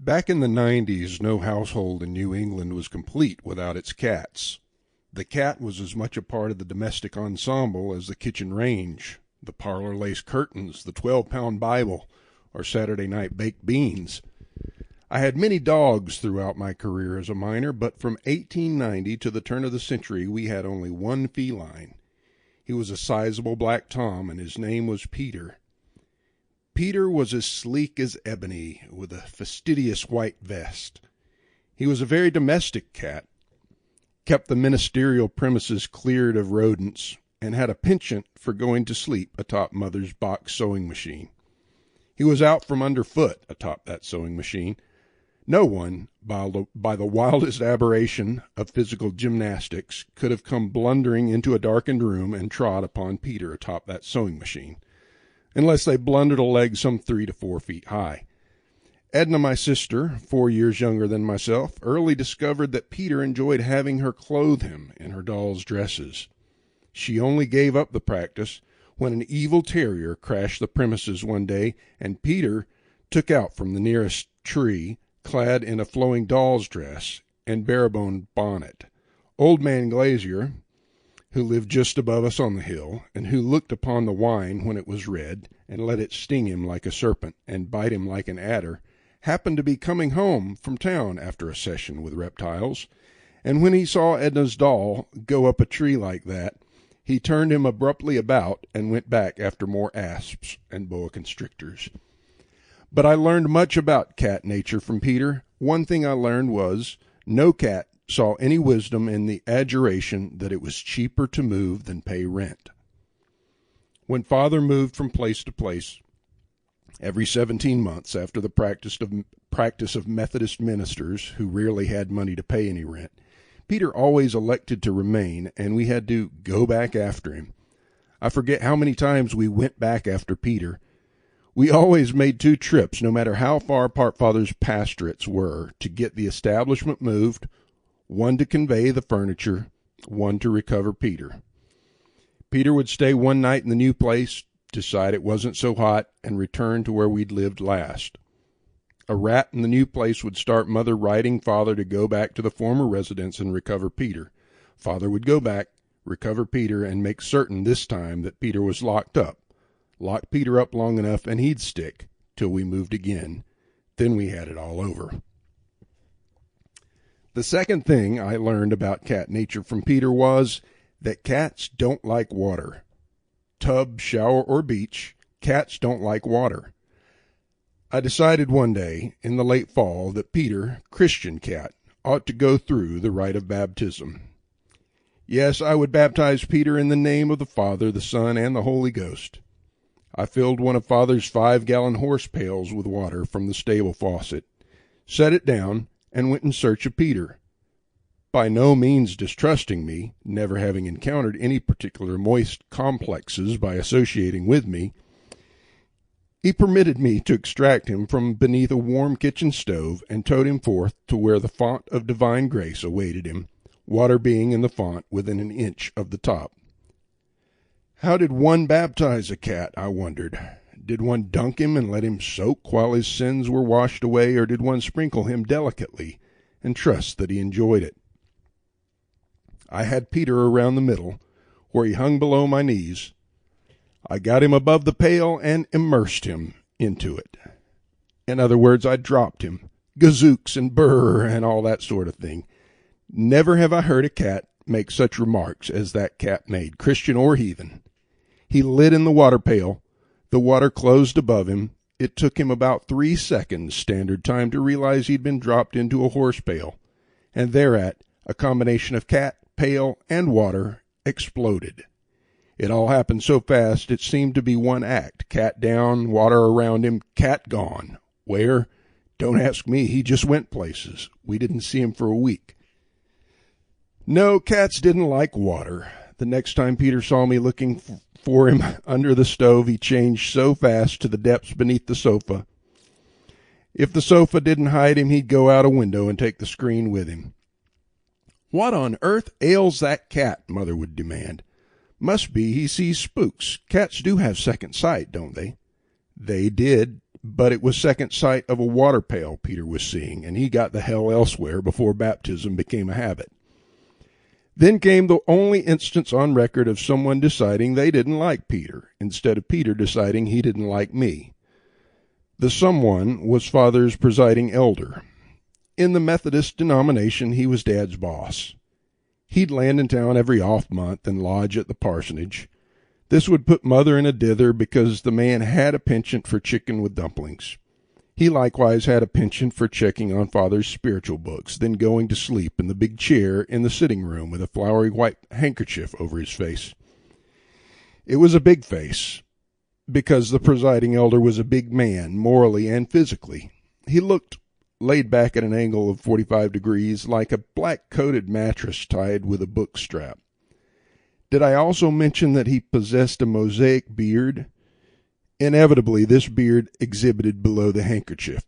Back in the 90s, no household in New England was complete without its cats. The cat was as much a part of the domestic ensemble as the kitchen range, the parlor lace curtains, the 12-pound Bible, or Saturday night baked beans. I had many dogs throughout my career as a miner, but from 1890 to the turn of the century we had only one feline. He was a sizable black Tom, and his name was Peter. Peter was as sleek as ebony, with a fastidious white vest. He was a very domestic cat, kept the ministerial premises cleared of rodents, and had a penchant for going to sleep atop Mother's box sewing machine. He was out from underfoot atop that sewing machine. No one, by the wildest aberration of physical gymnastics, could have come blundering into a darkened room and trod upon Peter atop that sewing machine, unless they blundered a leg some 3 to 4 feet high. Edna, my sister, 4 years younger than myself, early discovered that Peter enjoyed having her clothe him in her doll's dresses. She only gave up the practice when an evil terrier crashed the premises one day, and Peter took out from the nearest tree, clad in a flowing doll's dress and bare-boned bonnet. Old man Glazier, who lived just above us on the hill, and who looked upon the wine when it was red, and let it sting him like a serpent and bite him like an adder, happened to be coming home from town after a session with reptiles, and when he saw Edna's doll go up a tree like that, he turned him abruptly about and went back after more asps and boa constrictors. But I learned much about cat nature from Peter. One thing I learned was no cat saw any wisdom in the adjuration that it was cheaper to move than pay rent. When Father moved from place to place, every 17 months after the practice of Methodist ministers who rarely had money to pay any rent, Peter always elected to remain, and we had to go back after him. I forget how many times we went back after Peter. We always made 2 trips, no matter how far apart Father's pastorates were, to get the establishment moved, one to convey the furniture, one to recover Peter. Peter would stay one night in the new place, decide it wasn't so hot, and return to where we'd lived last. A rat in the new place would start Mother writing Father to go back to the former residence and recover Peter. Father would go back, recover Peter, and make certain this time that Peter was locked up. Lock Peter up long enough and he'd stick till we moved again. Then we had it all over. The second thing I learned about cat nature from Peter was that cats don't like water. Tub, shower, or beach, cats don't like water. I decided one day in the late fall that Peter, Christian cat, ought to go through the rite of baptism. Yes, I would baptize Peter in the name of the Father, the Son, and the Holy Ghost. I filled one of Father's 5-gallon horse pails with water from the stable faucet, set it down, and went in search of Peter. By no means distrusting me, never having encountered any particular moist complexes by associating with me, he permitted me to extract him from beneath a warm kitchen stove and towed him forth to where the font of divine grace awaited him, water being in the font within an inch of the top. How did one baptize a cat, I wondered. Did one dunk him and let him soak while his sins were washed away, or did one sprinkle him delicately and trust that he enjoyed it? I had Peter around the middle, where he hung below my knees. I got him above the pail and immersed him into it. In other words, I dropped him, gazooks and brr and all that sort of thing. Never have I heard a cat make such remarks as that cat made, Christian or heathen. He lit in the water pail. The water closed above him. It took him about 3 seconds standard time to realize he'd been dropped into a horse pail. And thereat, a combination of cat, pail, and water exploded. It all happened so fast it seemed to be one act. Cat down, water around him, cat gone. Where? Don't ask me. He just went places. We didn't see him for a week. No, cats didn't like water. The next time Peter saw me looking for him under the stove, he changed so fast to the depths beneath the sofa. If the sofa didn't hide him, he'd go out a window and take the screen with him. What on earth ails that cat? Mother would demand. Must be he sees spooks. Cats do have second sight, don't they? They did, but it was second sight of a water pail Peter was seeing, and he got the hell elsewhere before baptism became a habit. Then came the only instance on record of someone deciding they didn't like Peter, instead of Peter deciding he didn't like me. The someone was Father's presiding elder. In the Methodist denomination, he was Dad's boss. He'd land in town every off month and lodge at the parsonage. This would put Mother in a dither because the man had a penchant for chicken with dumplings. He likewise had a penchant for checking on Father's spiritual books, then going to sleep in the big chair in the sitting room with a flowery white handkerchief over his face. It was a big face, because the presiding elder was a big man, morally and physically. He looked laid back at an angle of 45 degrees, like a black-coated mattress tied with a book strap. Did I also mention that he possessed a mosaic beard? Inevitably, this beard exhibited below the handkerchief.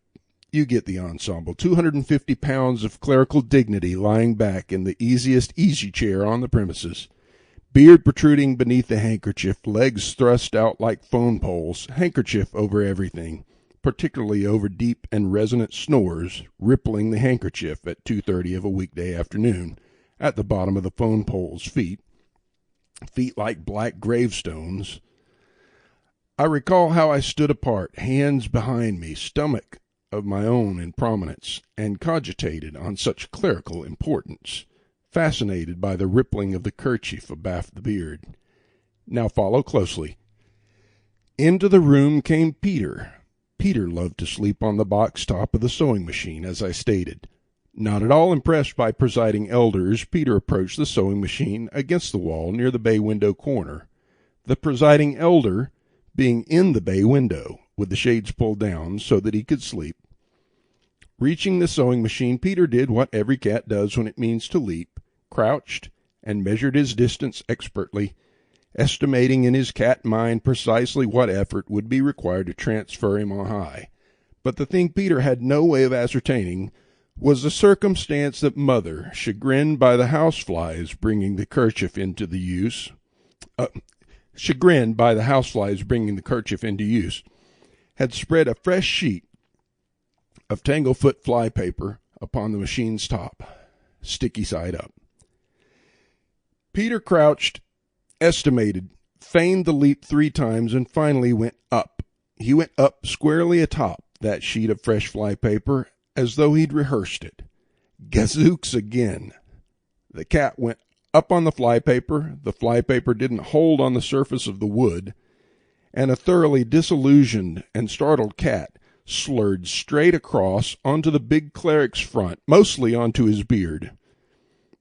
You get the ensemble. 250 pounds of clerical dignity lying back in the easiest easy chair on the premises. Beard protruding beneath the handkerchief, legs thrust out like phone poles, handkerchief over everything, particularly over deep and resonant snores, rippling the handkerchief at 2:30 of a weekday afternoon, at the bottom of the phone pole's feet like black gravestones. I recall how I stood apart, hands behind me, stomach of my own in prominence, and cogitated on such clerical importance, fascinated by the rippling of the kerchief abaft the beard. Now follow closely. Into the room came Peter. Peter loved to sleep on the box top of the sewing machine, as I stated. Not at all impressed by presiding elders, Peter approached the sewing machine against the wall near the bay window corner, the presiding elder being in the bay window, with the shades pulled down so that he could sleep. Reaching the sewing machine, Peter did what every cat does when it means to leap, crouched, and measured his distance expertly, estimating in his cat mind precisely what effort would be required to transfer him on high. But the thing Peter had no way of ascertaining was the circumstance that Mother, chagrined by the houseflies bringing the kerchief into use, had spread a fresh sheet of tanglefoot fly paper upon the machine's top, sticky side up. Peter crouched, estimated, feigned the leap 3 times, and finally went up. He went up squarely atop that sheet of fresh fly paper, as though he'd rehearsed it. Gazooks again. The cat went up on the flypaper. The flypaper didn't hold on the surface of the wood, and a thoroughly disillusioned and startled cat slurred straight across onto the big cleric's front, mostly onto his beard.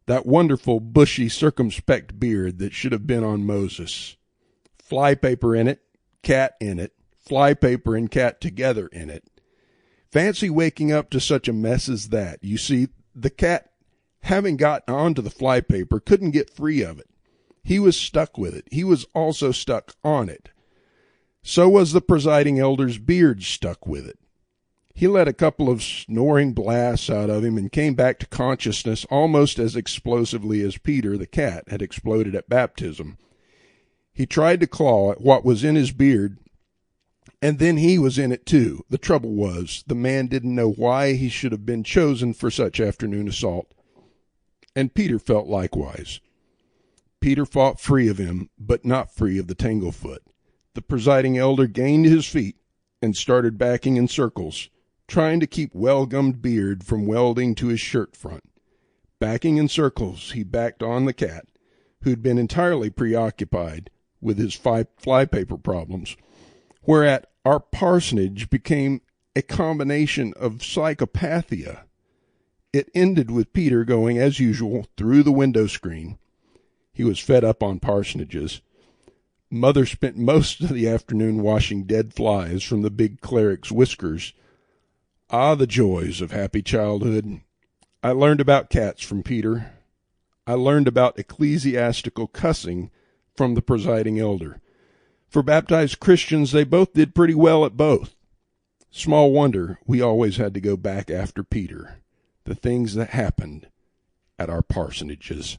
That wonderful, bushy, circumspect beard that should have been on Moses. Flypaper in it, cat in it, flypaper and cat together in it. Fancy waking up to such a mess as that. You see, the cat, having gotten onto the flypaper, couldn't get free of it. He was stuck with it. He was also stuck on it. So was the presiding elder's beard stuck with it. He let a couple of snoring blasts out of him and came back to consciousness almost as explosively as Peter, the cat, had exploded at baptism. He tried to claw at what was in his beard, and then he was in it too. The trouble was, the man didn't know why he should have been chosen for such afternoon assault, and Peter felt likewise. Peter fought free of him, but not free of the tanglefoot. The presiding elder gained his feet and started backing in circles, trying to keep well-gummed beard from welding to his shirt front. Backing in circles, he backed on the cat, who'd been entirely preoccupied with his flypaper problems, whereat our parsonage became a combination of psychopathia. It ended with Peter going, as usual, through the window screen. He was fed up on parsonages. Mother spent most of the afternoon washing dead flies from the big cleric's whiskers. Ah, the joys of happy childhood. I learned about cats from Peter. I learned about ecclesiastical cussing from the presiding elder. For baptized Christians, they both did pretty well at both. Small wonder we always had to go back after Peter. The things that happened at our parsonages.